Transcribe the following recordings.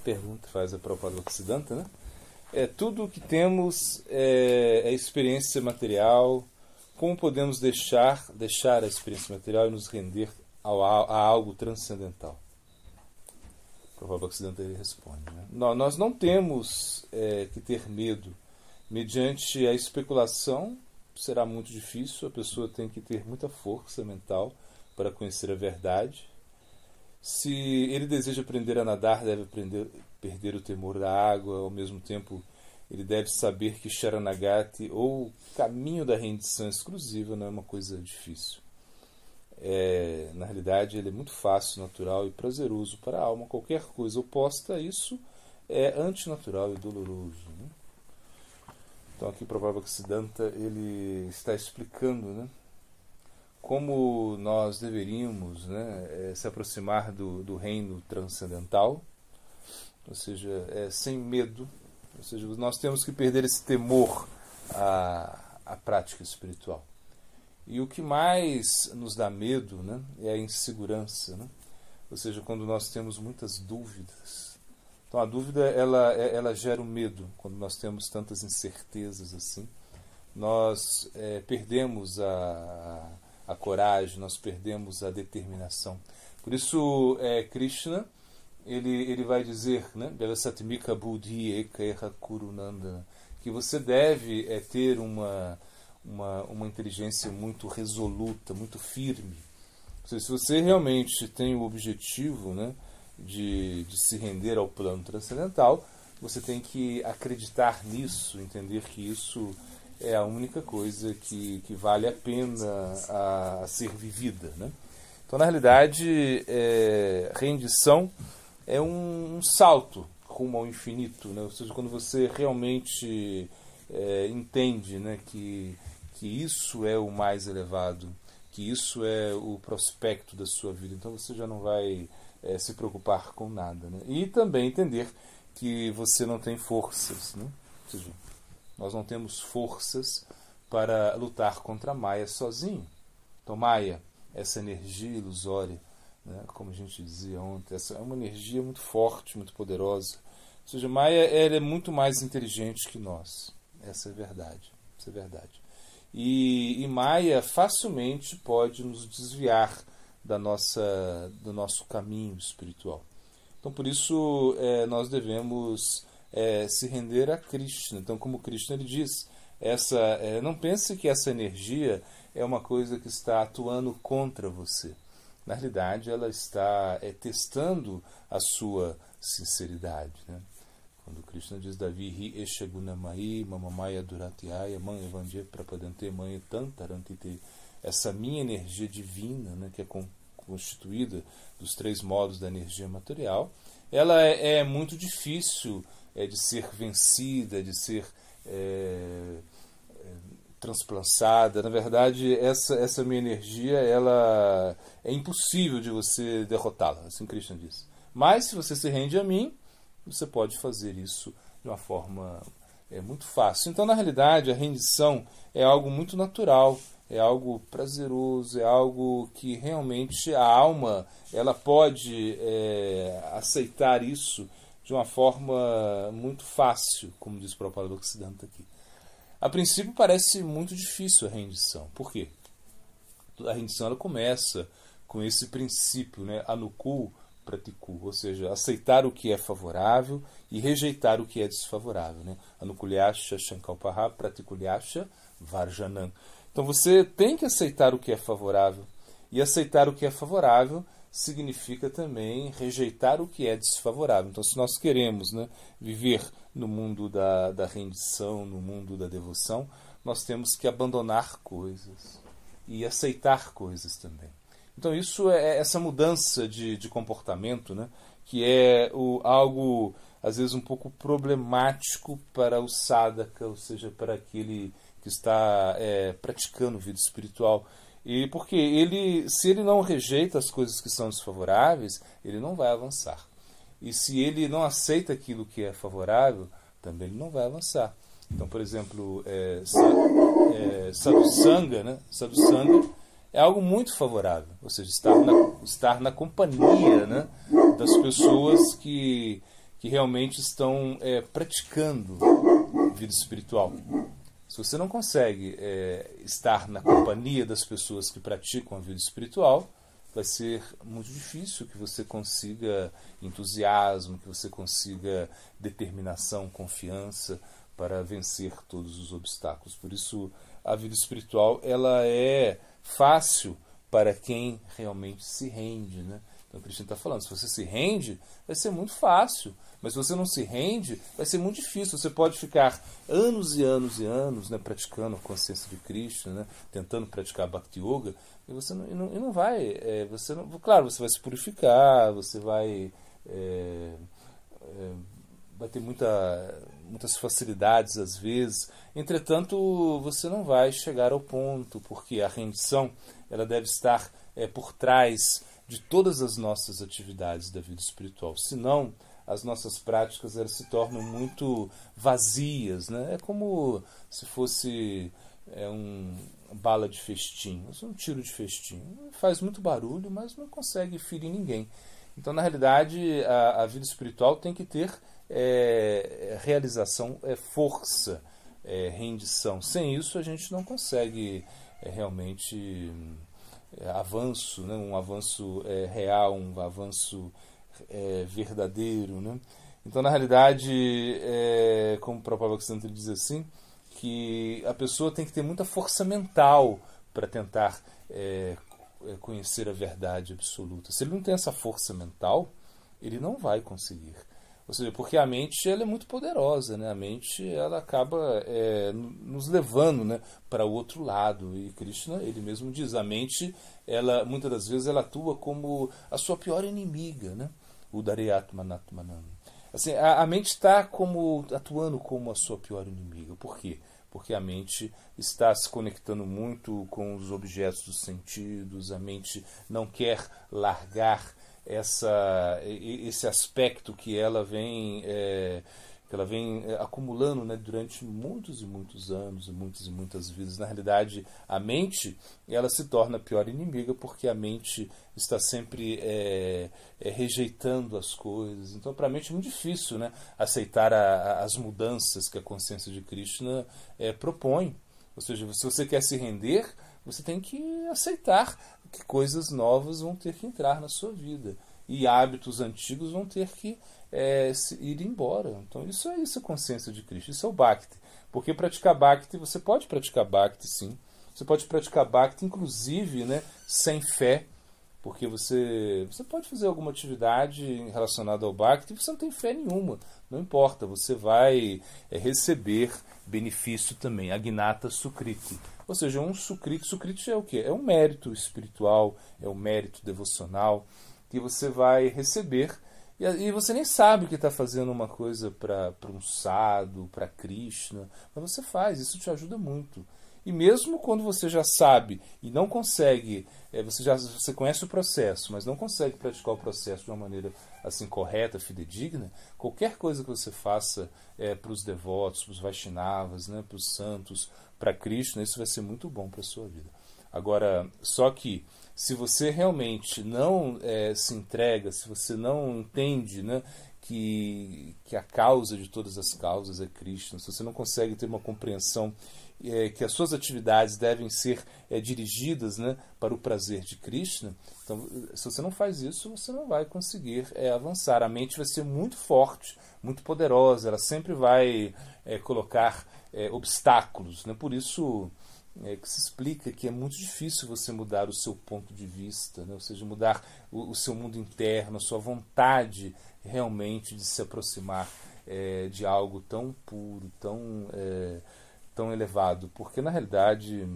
pergunta faz a Prabhupada Bhaktisiddhanta, né? Tudo o que temos é experiência material. Como podemos deixar a experiência material e nos render a algo transcendental? Prabhupada Bhaktisiddhanta ele responde, né? Nós não temos que ter medo. Mediante a especulação será muito difícil, a pessoa tem que ter muita força mental para conhecer a verdade. Se ele deseja aprender a nadar, deve perder o temor da água. Ao mesmo tempo, ele deve saber que Sharanagati, ou caminho da rendição exclusiva, não é uma coisa difícil. Na realidade, ele é muito fácil, natural e prazeroso para a alma. Qualquer coisa oposta a isso é antinatural e doloroso, né? Então aqui o Prabhupada Bhaktisiddhanta ele está explicando, né, como nós deveríamos, né, se aproximar do reino transcendental, ou seja, sem medo. Ou seja, nós temos que perder esse temor à prática espiritual. E o que mais nos dá medo, né, é a insegurança, né? Ou seja, quando nós temos muitas dúvidas. Então a dúvida ela gera o medo. Quando nós temos tantas incertezas assim, nós perdemos a coragem, nós perdemos a determinação. Por isso Krishna ele vai dizer, né, Belasatmika Buddhi Eka Kurunanda, que você deve ter uma inteligência muito resoluta, muito firme. Ou seja, se você realmente tem o objetivo, né, de se render ao plano transcendental, você tem que acreditar nisso, entender que isso é a única coisa que vale a pena a ser vivida, né? Então, na realidade, rendição é um salto rumo ao infinito, né? Ou seja, quando você realmente entende, né, que isso é o mais elevado, que isso é o prospecto da sua vida, então você já não vai se preocupar com nada, né? E também entender que você não tem forças, né? Ou seja, nós não temos forças para lutar contra a Maya sozinho. Então Maya, essa energia ilusória, né, como a gente dizia ontem, essa é uma energia muito forte, muito poderosa. Ou seja, Maya ela é muito mais inteligente que nós. Essa é verdade. Essa é verdade. E Maya facilmente pode nos desviar do nosso caminho espiritual. Então, por isso, nós devemos se render a Krishna. Então, como Krishna ele diz, não pense que essa energia é uma coisa que está atuando contra você. Na realidade, ela está testando a sua sinceridade, né? Quando Krishna diz Davihi Eshagunamai Mamamaya Duratiaya Man Evandye Prapadante Maya Tantarantite, essa minha energia divina, né, que é constituída dos 3 modos da energia material, ela é muito difícil de ser vencida, de ser transplantada. Na verdade, essa minha energia ela é impossível de você derrotá-la, assim Krishna diz. Mas se você se rende a mim, você pode fazer isso de uma forma muito fácil. Então, na realidade, a rendição é algo muito natural, é algo prazeroso, é algo que realmente a alma ela pode aceitar isso de uma forma muito fácil, como diz o Prabhupada Bhaktisiddhanta aqui. A princípio parece muito difícil a rendição. Por quê? A rendição ela começa com esse princípio, né, Anukul Pratikul, ou seja, aceitar o que é favorável e rejeitar o que é desfavorável, né? Anukulyasha Shankalpaha Pratikulyasha Varjanam. Então você tem que aceitar o que é favorável, e aceitar o que é favorável significa também rejeitar o que é desfavorável. Então, se nós queremos, né, viver no mundo da rendição, no mundo da devoção, nós temos que abandonar coisas e aceitar coisas também. Então isso é essa mudança de comportamento, né, que é algo às vezes um pouco problemático para o sadhaka, ou seja, para aquele que está praticando vida espiritual. E porque se ele não rejeita as coisas que são desfavoráveis, ele não vai avançar. E se ele não aceita aquilo que é favorável, também ele não vai avançar. Então, por exemplo, sadhusanga, né? Sadhusanga é algo muito favorável, ou seja, estar na companhia, né, das pessoas que que realmente estão praticando vida espiritual. Se você não consegue estar na companhia das pessoas que praticam a vida espiritual, vai ser muito difícil que você consiga entusiasmo, que você consiga determinação, confiança para vencer todos os obstáculos. Por isso, a vida espiritual ela é fácil para quem realmente se rende, né? Então, o Cristo está falando, se você se rende, vai ser muito fácil. Mas se você não se rende, vai ser muito difícil. Você pode ficar anos e anos e anos, né, praticando a consciência de Cristo, né, tentando praticar Bhakti Yoga, e você não vai... você não, claro, você vai se purificar, você vai ter muitas facilidades às vezes. Entretanto, você não vai chegar ao ponto, porque a rendição ela deve estar por trás de todas as nossas atividades da vida espiritual. Senão, as nossas práticas elas se tornam muito vazias, né? É como se fosse um bala de festim, um tiro de festim. Faz muito barulho, mas não consegue ferir ninguém. Então, na realidade, a vida espiritual tem que ter realização, força, rendição. Sem isso, a gente não consegue realmente avanço, né? Um avanço real, um avanço verdadeiro, né? Então, na realidade, como o Prabhupada Bhaktisiddhanta diz assim, que a pessoa tem que ter muita força mental para tentar conhecer a verdade absoluta. Se ele não tem essa força mental, ele não vai conseguir. Ou seja, porque a mente ela é muito poderosa, né? A mente ela acaba nos levando, né, para o outro lado. E Krishna, ele mesmo diz, a mente, ela, muitas das vezes, ela atua como a sua pior inimiga, né? Udareyatmanatmanam. Assim, a mente está atuando como a sua pior inimiga. Por quê? Porque a mente está se conectando muito com os objetos dos sentidos, a mente não quer largar esse aspecto que ela vem acumulando, né, durante muitos e muitos anos, e muitas vidas. Na realidade, a mente ela se torna a pior inimiga porque a mente está sempre rejeitando as coisas. Então, para a mente é muito difícil, né, aceitar as mudanças que a consciência de Krishna propõe. Ou seja, se você quer se render, você tem que aceitar que coisas novas vão ter que entrar na sua vida. E hábitos antigos vão ter que ir embora. Então isso é a consciência de Krishna, isso é o Bhakti. Porque praticar Bhakti, você pode praticar Bhakti sim. Você pode praticar Bhakti inclusive, né, sem fé. Porque você pode fazer alguma atividade relacionada ao Bhakti e você não tem fé nenhuma. Não importa, você vai receber benefício também. Agnata Sukriti. Ou seja, um Sukriti. Sukriti é o quê? É um mérito espiritual, é um mérito devocional que você vai receber. E você nem sabe que está fazendo uma coisa para um sadhu, para Krishna. Mas você faz, isso te ajuda muito. E mesmo quando você já sabe e não consegue, você conhece o processo, mas não consegue praticar o processo de uma maneira assim correta, fidedigna, qualquer coisa que você faça para os devotos, para os Vaishnavas, né, para os santos, para Krishna, isso vai ser muito bom para a sua vida. Agora, só que se você realmente não se entrega, se você não entende, né, que a causa de todas as causas é Krishna, se você não consegue ter uma compreensão que as suas atividades devem ser dirigidas, né, para o prazer de Krishna, então, se você não faz isso, você não vai conseguir avançar. A mente vai ser muito forte, muito poderosa, ela sempre vai colocar obstáculos, né? Por isso que se explica que é muito difícil você mudar o seu ponto de vista, né? Ou seja, mudar o seu mundo interno, a sua vontade realmente de se aproximar de algo tão puro, tão elevado. Porque, na realidade,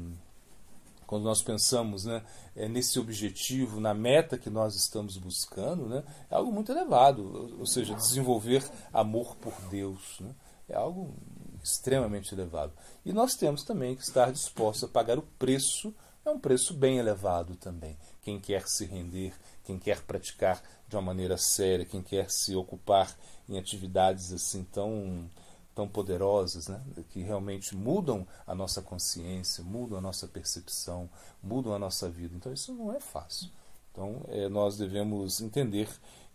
quando nós pensamos, né, nesse objetivo, na meta que nós estamos buscando, né, é algo muito elevado. Ou seja, desenvolver amor por Deus, né, é algo extremamente elevado. E nós temos também que estar dispostos a pagar o preço, é um preço bem elevado também. Quem quer se render, quem quer praticar de uma maneira séria, quem quer se ocupar em atividades assim tão poderosas, né, que realmente mudam a nossa consciência, mudam a nossa percepção, mudam a nossa vida. Então isso não é fácil. Então nós devemos entender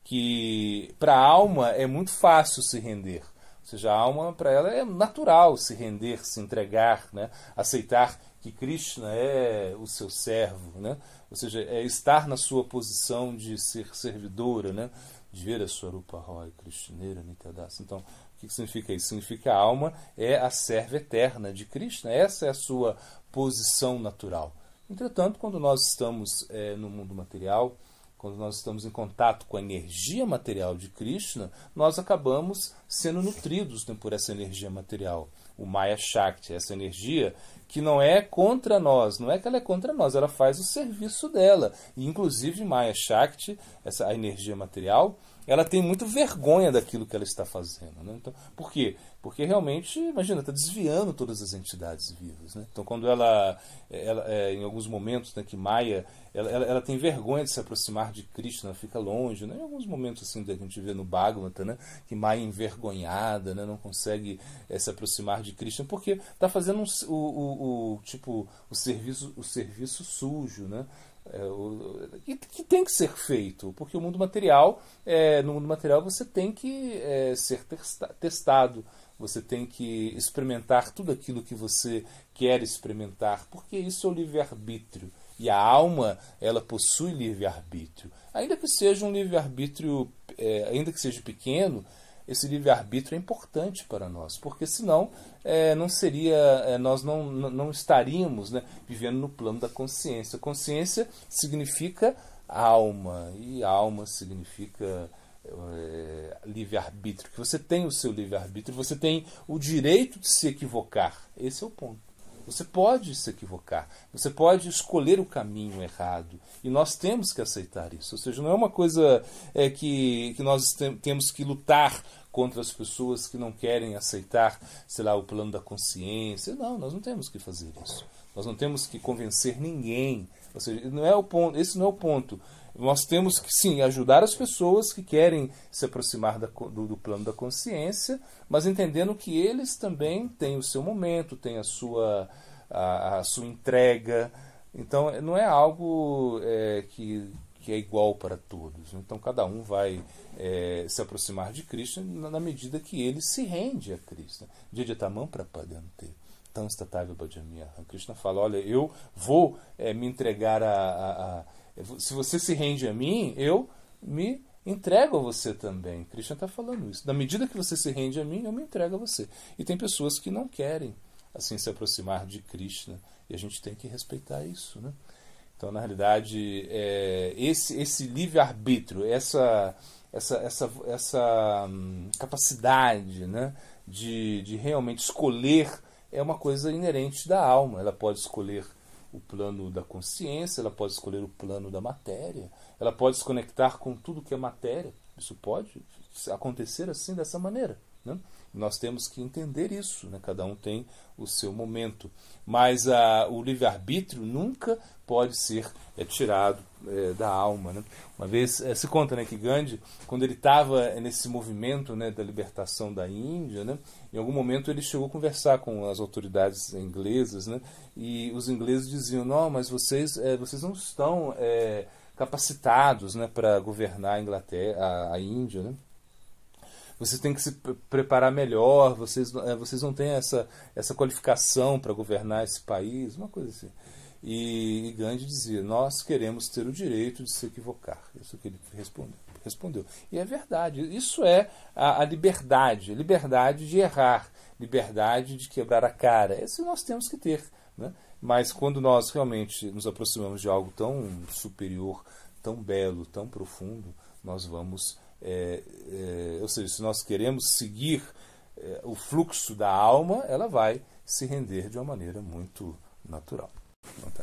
que para a alma é muito fácil se render. Ou seja, a alma, para ela, é natural se render, se entregar, né? Aceitar que Krishna é o seu servo, né? Ou seja, é estar na sua posição de ser servidora, né? De ver a sua Rupa Roy, Krishneira Nityadasa. Então, o que significa isso? Significa que a alma é a serva eterna de Krishna. Essa é a sua posição natural. Entretanto, quando nós estamos no mundo material, quando nós estamos em contato com a energia material de Krishna, nós acabamos sendo nutridos, né, por essa energia material. O Maya Shakti, essa energia que não é contra nós, não é que ela é contra nós, ela faz o serviço dela. E, inclusive, Maya Shakti, a energia material, ela tem muita vergonha daquilo que ela está fazendo, né? Então, por quê? Porque realmente, imagina, está desviando todas as entidades vivas, né? Então, quando ela em alguns momentos, né, que Maya, ela tem vergonha de se aproximar de Krishna, ela fica longe, né? Em alguns momentos assim, que a gente vê no Bhagavata, né, que Maya é envergonhada, né, não consegue se aproximar de Krishna, porque está fazendo o serviço sujo, né? Que tem que ser feito, porque no mundo material você tem que ser testado, você tem que experimentar tudo aquilo que você quer experimentar, porque isso é o livre-arbítrio, e a alma, ela possui livre-arbítrio, ainda que seja um livre-arbítrio, ainda que seja pequeno. Esse livre-arbítrio é importante para nós, porque senão não seria, nós não estaríamos, né, vivendo no plano da consciência. Consciência significa alma, e alma significa livre-arbítrio, que você tem o seu livre-arbítrio, você tem o direito de se equivocar. Esse é o ponto. Você pode se equivocar, você pode escolher o caminho errado, e nós temos que aceitar isso. Ou seja, não é uma coisa que nós temos que lutar contra as pessoas que não querem aceitar, sei lá, o plano da consciência. Não, nós não temos que fazer isso. Nós não temos que convencer ninguém. Ou seja, não é o ponto, esse não é o ponto. Nós temos que, sim, ajudar as pessoas que querem se aproximar do plano da consciência, mas entendendo que eles também têm o seu momento, têm a sua entrega. Então, não é algo que é igual para todos. Então, cada um vai se aproximar de Krishna na medida que ele se rende a Krishna. Jyajatamam prapadante. Então, Statavya Bhajamya. Krishna fala, olha, eu vou me entregar se você se rende a mim, eu me entrego a você também. Krishna está falando isso. Na medida que você se rende a mim, eu me entrego a você. E tem pessoas que não querem assim se aproximar de Krishna, e a gente tem que respeitar isso, né? Então, na realidade, esse livre-arbítrio, essa capacidade, né, de realmente escolher, é uma coisa inerente da alma. Ela pode escolher o plano da consciência, ela pode escolher o plano da matéria, ela pode se conectar com tudo que é matéria. Isso pode acontecer assim, dessa maneira, né? Nós temos que entender isso, né? Cada um tem o seu momento, mas o livre-arbítrio nunca pode ser tirado da alma, né? Uma vez se conta, né, que Gandhi, quando ele estava nesse movimento, né, da libertação da Índia, né, em algum momento ele chegou a conversar com as autoridades inglesas, né, e os ingleses diziam, não, mas vocês não estão capacitados, né, para governar a Inglaterra, a Índia, né? Vocês têm que se preparar melhor, vocês não têm essa qualificação para governar esse país, uma coisa assim. E Gandhi dizia, nós queremos ter o direito de se equivocar. Isso que ele respondeu. E é verdade, isso é a liberdade de errar, liberdade de quebrar a cara. Isso nós temos que ter, né? Mas quando nós realmente nos aproximamos de algo tão superior, tão belo, tão profundo, nós vamos... ou seja, se nós queremos seguir o fluxo da alma, ela vai se render de uma maneira muito natural.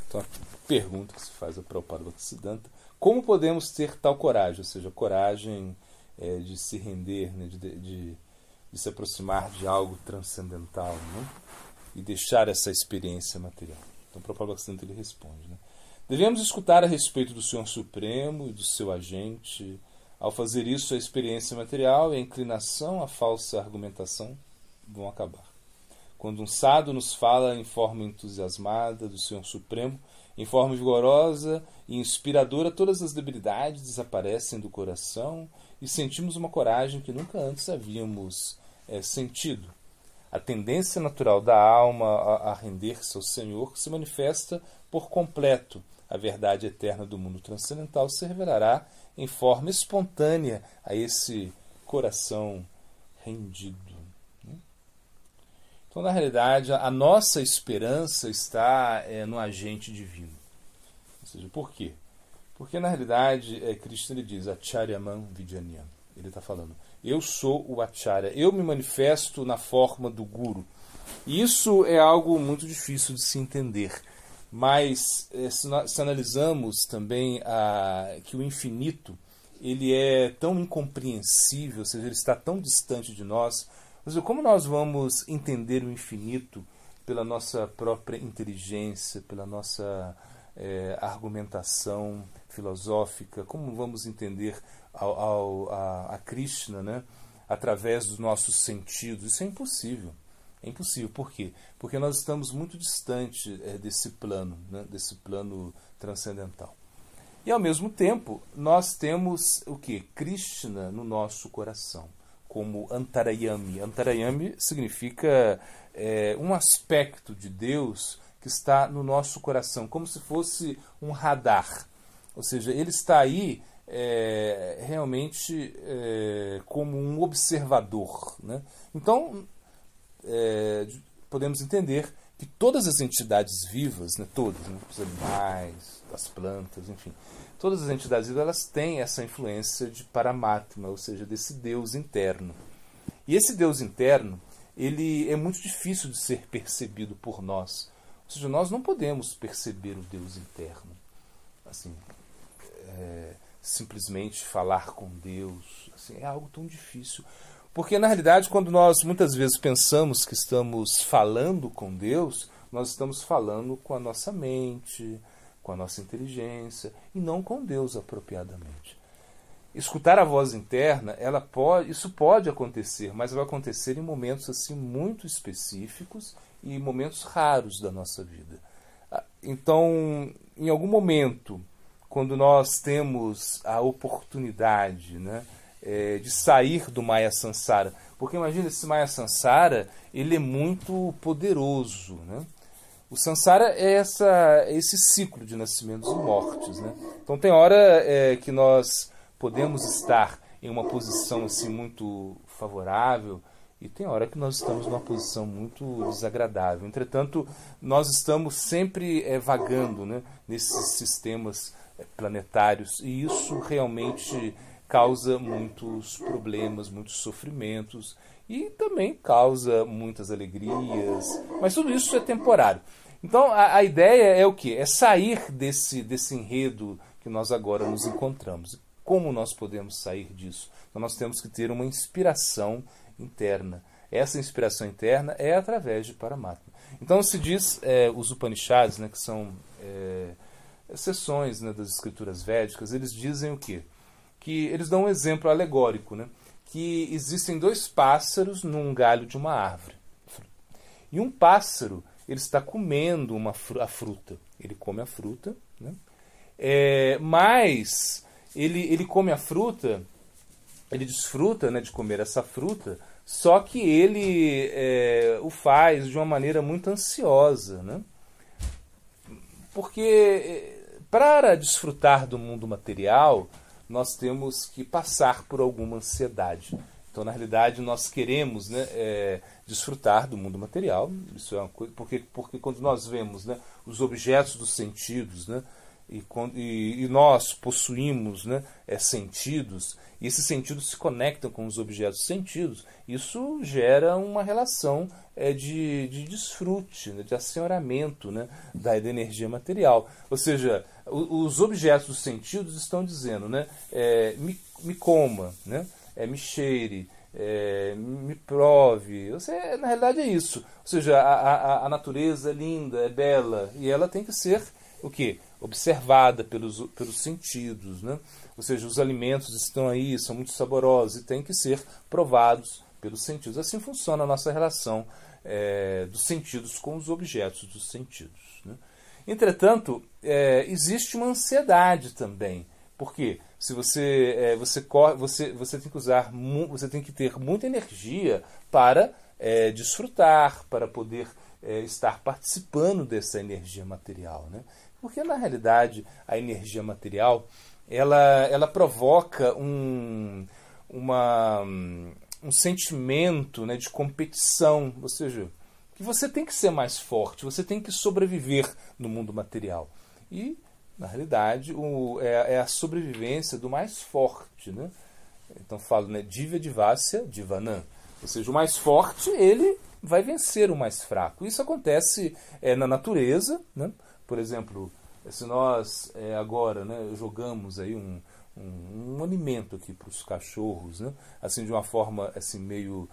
Então, a pergunta que se faz a Prabhupada Bhaktisiddhanta: como podemos ter tal coragem? Ou seja, coragem de se render, né, de se aproximar de algo transcendental, né, e deixar essa experiência material. Então, o Prabhupada Bhaktisiddhanta ele responde, né, devemos escutar a respeito do Senhor Supremo e do seu agente. Ao fazer isso, a experiência material e a inclinação à falsa argumentação vão acabar. Quando um sadhu nos fala em forma entusiasmada do Senhor Supremo, em forma vigorosa e inspiradora, todas as debilidades desaparecem do coração e sentimos uma coragem que nunca antes havíamos sentido. A tendência natural da alma a render-se ao Senhor se manifesta por completo. A verdade eterna do mundo transcendental se revelará em forma espontânea a esse coração rendido. Então, na realidade, a nossa esperança está no agente divino. Ou seja, por quê? Porque, na realidade, Krishna ele diz, Acharyamam Vidyanyam. Ele está falando, eu sou o Acharya, eu me manifesto na forma do Guru. E isso é algo muito difícil de se entender. Mas, se analisamos também que o infinito ele é tão incompreensível, ou seja, ele está tão distante de nós, ou seja, como nós vamos entender o infinito pela nossa própria inteligência, pela nossa argumentação filosófica, como vamos entender a Krishna, né, através dos nossos sentidos? Isso é impossível. É impossível. Por quê? Porque nós estamos muito distante desse plano, né, desse plano transcendental. E, ao mesmo tempo, nós temos o quê? Krishna no nosso coração, como Antarayami. Antarayami significa um aspecto de Deus que está no nosso coração, como se fosse um radar. Ou seja, ele está aí realmente como um observador, né? Então, podemos entender que todas as entidades vivas, né, todas, né, os animais, as plantas, enfim, todas as entidades vivas, elas têm essa influência de Paramatma, ou seja, desse Deus interno. E esse Deus interno, ele é muito difícil de ser percebido por nós. Ou seja, nós não podemos perceber o Deus interno. Assim, simplesmente falar com Deus, assim, é algo tão difícil. Porque, na realidade, quando nós muitas vezes pensamos que estamos falando com Deus, nós estamos falando com a nossa mente, com a nossa inteligência, e não com Deus apropriadamente. Escutar a voz interna, isso pode acontecer, mas vai acontecer em momentos assim muito específicos e momentos raros da nossa vida. Então, em algum momento, quando nós temos a oportunidade, né, de sair do Maya Sansara, porque imagina, esse Maya Sansara, ele é muito poderoso, né? O Sansara é esse ciclo de nascimentos e mortes, né? Então tem hora que nós podemos estar em uma posição assim muito favorável e tem hora que nós estamos numa posição muito desagradável. Entretanto, nós estamos sempre vagando, né, nesses sistemas planetários, e isso realmente causa muitos problemas, muitos sofrimentos, e também causa muitas alegrias, mas tudo isso é temporário. Então a ideia é o quê? É sair desse enredo que nós agora nos encontramos. Como nós podemos sair disso? Então nós temos que ter uma inspiração interna. Essa inspiração interna é através de Paramatma. Então se diz, os Upanishads, né, que são seções, né, das escrituras védicas, eles dizem o quê? Que eles dão um exemplo alegórico, né, que existem dois pássaros num galho de uma árvore. E um pássaro, ele está comendo a fruta. Ele come a fruta, né, mas ele come a fruta, ele desfruta, né, de comer essa fruta, só que ele o faz de uma maneira muito ansiosa, né? Porque para desfrutar do mundo material, nós temos que passar por alguma ansiedade. Então, na realidade, nós queremos, né, desfrutar do mundo material. Isso é uma coisa, porque quando nós vemos, né, os objetos dos sentidos, né, e nós possuímos, né, sentidos, e esses sentidos se conectam com os objetos sentidos, isso gera uma relação de desfrute, né, de assenhoramento, né, da energia material. Ou seja, os objetos dos sentidos estão dizendo, né, me coma, né, me cheire, me prove. Na realidade é isso. Ou seja, a natureza é linda, é bela, e ela tem que ser o quê? Observada pelos sentidos, né? Ou seja, os alimentos estão aí, são muito saborosos e têm que ser provados pelos sentidos. Assim funciona a nossa relação dos sentidos com os objetos dos sentidos, né? Entretanto, existe uma ansiedade também Por quê? Se você tem que usar, você tem que ter muita energia para desfrutar, para poder estar participando dessa energia material, né? Porque na realidade a energia material ela provoca um sentimento, né, de competição, ou seja, que você tem que ser mais forte, você tem que sobreviver no mundo material. E, na realidade, é a sobrevivência do mais forte, né? Então falo, né, Divya Divasya Divanam. Ou seja, o mais forte, ele vai vencer o mais fraco. Isso acontece na natureza, né? Por exemplo, se nós agora, né, jogamos aí um alimento aqui para os cachorros, né? Assim, de uma forma assim, meio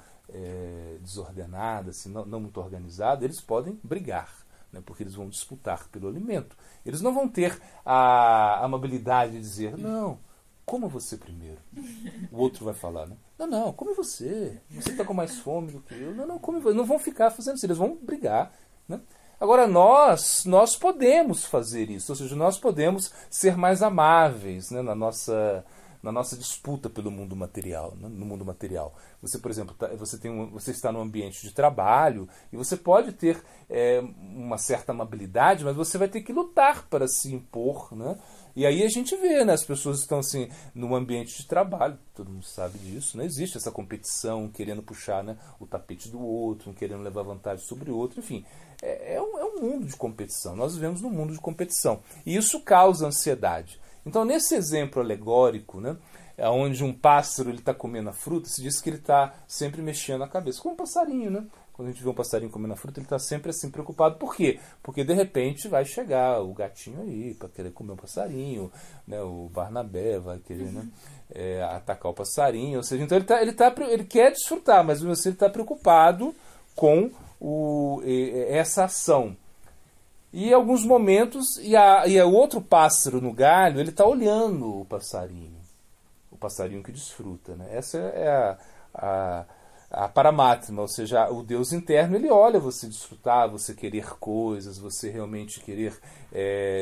desordenada, assim, não muito organizada, eles podem brigar, né? Porque eles vão disputar pelo alimento. Eles não vão ter a amabilidade de dizer, não, coma você primeiro. O outro vai falar, né? Não, come você. Você está com mais fome do que eu. Não, come você. Não vão ficar fazendo isso, eles vão brigar, né? Agora, nós podemos fazer isso, ou seja, nós podemos ser mais amáveis, né, na nossa disputa pelo mundo material, né, no mundo material. Você, por exemplo, você está num ambiente de trabalho e você pode ter uma certa amabilidade, mas você vai ter que lutar para se impor, né? E aí a gente vê, né, as pessoas estão assim num ambiente de trabalho, todo mundo sabe disso, não existe essa competição, querendo puxar, né, o tapete do outro, querendo levar vantagem sobre o outro, enfim. É um mundo de competição. Nós vivemos num mundo de competição. E isso causa ansiedade. Então, nesse exemplo alegórico, né, onde um pássaro está comendo a fruta, se diz que ele está sempre mexendo a cabeça. Como um passarinho, né? Quando a gente vê um passarinho comendo a fruta, ele está sempre assim preocupado. Por quê? Porque, de repente, vai chegar o gatinho aí para querer comer um passarinho, né? O Barnabé vai querer, né, atacar o passarinho. Ou seja, então ele quer desfrutar, mas mesmo assim ele está preocupado com essa ação. E em alguns momentos, e o outro pássaro no galho, ele está olhando o passarinho que desfruta, né? Essa é a Paramatma, ou seja, o Deus interno, ele olha você desfrutar, você querer coisas, você realmente querer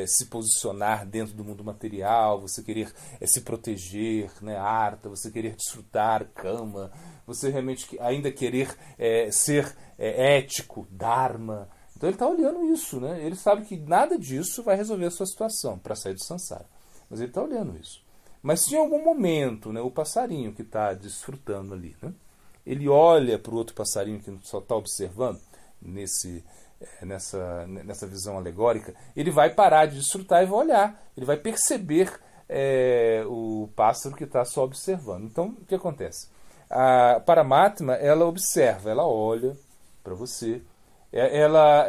se posicionar dentro do mundo material, você querer se proteger, né, arta, você querer desfrutar, cama, você realmente ainda querer ser ético, dharma. Então ele está olhando isso, né? Ele sabe que nada disso vai resolver a sua situação para sair do samsara. Mas ele está olhando isso. Mas se em algum momento, né, o passarinho que está desfrutando ali, né, ele olha para o outro passarinho que só está observando, nessa visão alegórica, ele vai parar de desfrutar e vai olhar. Ele vai perceber o pássaro que está só observando. Então, o que acontece? A Paramatma, ela observa, ela olha para você, ela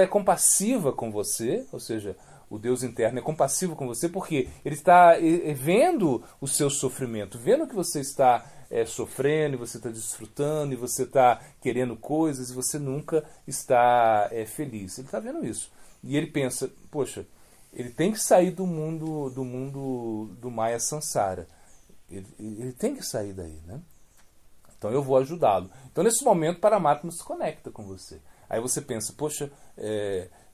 é compassiva com você, ou seja, o Deus interno é compassivo com você porque ele está vendo o seu sofrimento, vendo que você está sofrendo, e você está desfrutando, e você está querendo coisas, e você nunca está feliz. Ele está vendo isso. E ele pensa, poxa, ele tem que sair do mundo do Maya Sansara. Ele tem que sair daí, né? Então eu vou ajudá-lo. Então nesse momento Paramatma se conecta com você. Aí você pensa, poxa,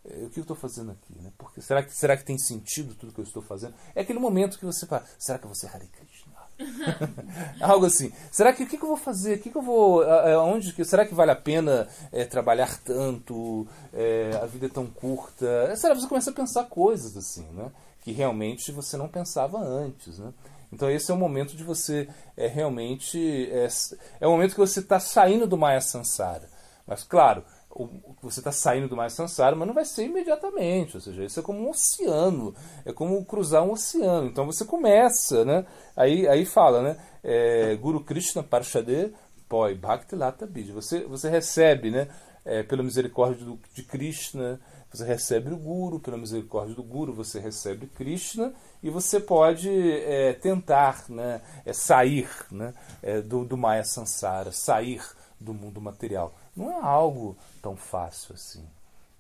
o que eu estou fazendo aqui? Né? Porque, será que tem sentido tudo que eu estou fazendo? É aquele momento que você fala, será que eu vou ser Hare Krishna? Algo assim. Será que o que eu vou fazer? O que eu vou? Será que vale a pena trabalhar tanto? A vida é tão curta. Será que você começa a pensar coisas assim, né? Que realmente você não pensava antes, né? Então esse é o momento de você realmente é o momento que você está saindo do Maya Sansara. Mas claro, você está saindo do Maya Sansara, mas não vai ser imediatamente. Ou seja, isso é como um oceano, é como cruzar um oceano. Então você começa, né? Aí fala, né? Guru Krishna Parshade Poi Bhakti Lata Bija. Você recebe, né? Pela misericórdia de Krishna, você recebe o Guru, pela misericórdia do Guru você recebe Krishna, e você pode tentar, né, sair, né, do Maya Sansara, sair do mundo material. Não é algo tão fácil assim.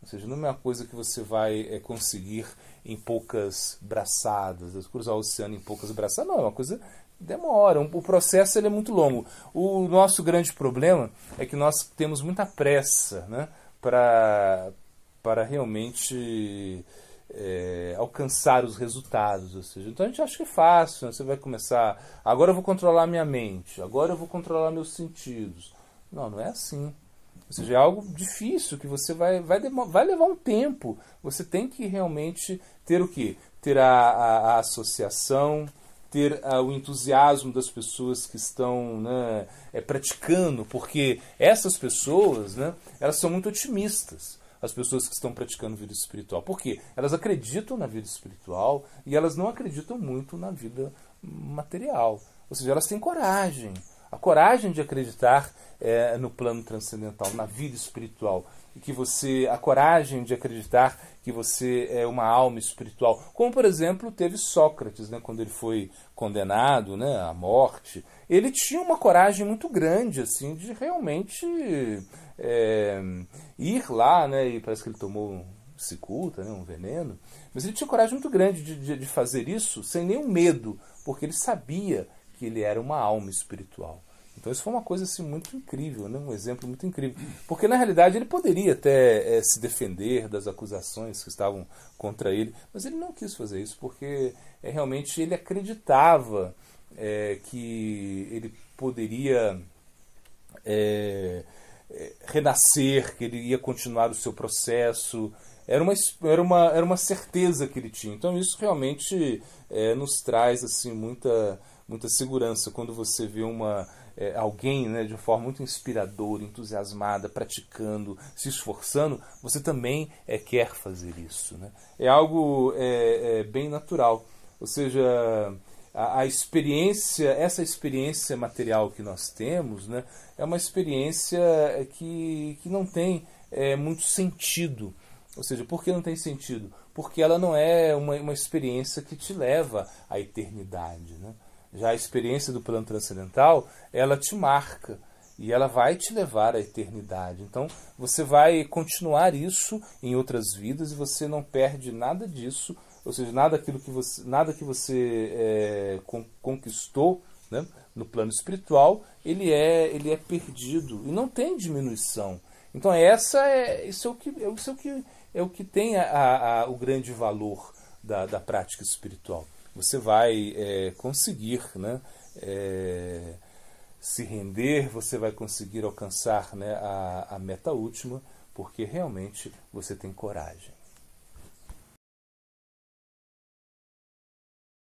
Ou seja, não é uma coisa que você vai conseguir em poucas braçadas, cruzar o oceano em poucas braçadas. Não, é uma coisa que demora. O processo ele é muito longo. O nosso grande problema é que nós temos muita pressa, né, para realmente alcançar os resultados. Ou seja, então a gente acha que é fácil, né? Você vai começar, agora eu vou controlar minha mente, agora eu vou controlar meus sentidos. Não, não é assim. Ou seja, é algo difícil que você vai levar um tempo. Você tem que realmente ter o quê? Ter a associação, ter o entusiasmo das pessoas que estão, né, praticando, porque essas pessoas, né, elas são muito otimistas. As pessoas que estão praticando vida espiritual. Por quê? Elas acreditam na vida espiritual e elas não acreditam muito na vida material. Ou seja, elas têm coragem. A coragem de acreditar no plano transcendental, na vida espiritual. E a coragem de acreditar que você é uma alma espiritual. Como, por exemplo, teve Sócrates, né, quando ele foi condenado, né, à morte. Ele tinha uma coragem muito grande assim, de realmente ir lá, né, e parece que ele tomou cicuta, né, um veneno. Mas ele tinha coragem muito grande de fazer isso sem nenhum medo, porque ele sabia que ele era uma alma espiritual. Então isso foi uma coisa assim, muito incrível, né? Um exemplo muito incrível. Porque na realidade ele poderia até se defender das acusações que estavam contra ele, mas ele não quis fazer isso porque realmente ele acreditava que ele poderia renascer, que ele ia continuar o seu processo. Era uma certeza que ele tinha. Então isso realmente nos traz assim, muita segurança quando você vê alguém, né, de uma forma muito inspiradora, entusiasmada, praticando, se esforçando, você também quer fazer isso. Né? É algo bem natural. Ou seja, essa experiência material que nós temos, né, é uma experiência que não tem muito sentido. Ou seja, por que não tem sentido? Porque ela não é uma experiência que te leva à eternidade. Né? Já a experiência do plano transcendental, ela te marca e ela vai te levar à eternidade. Então, você vai continuar isso em outras vidas e você não perde nada disso, ou seja, nada que você conquistou, né, no plano espiritual, ele é perdido e não tem diminuição. Então, isso é o que tem o grande valor da prática espiritual. Você vai conseguir, né, se render, você vai conseguir alcançar, né, a meta última, porque realmente você tem coragem.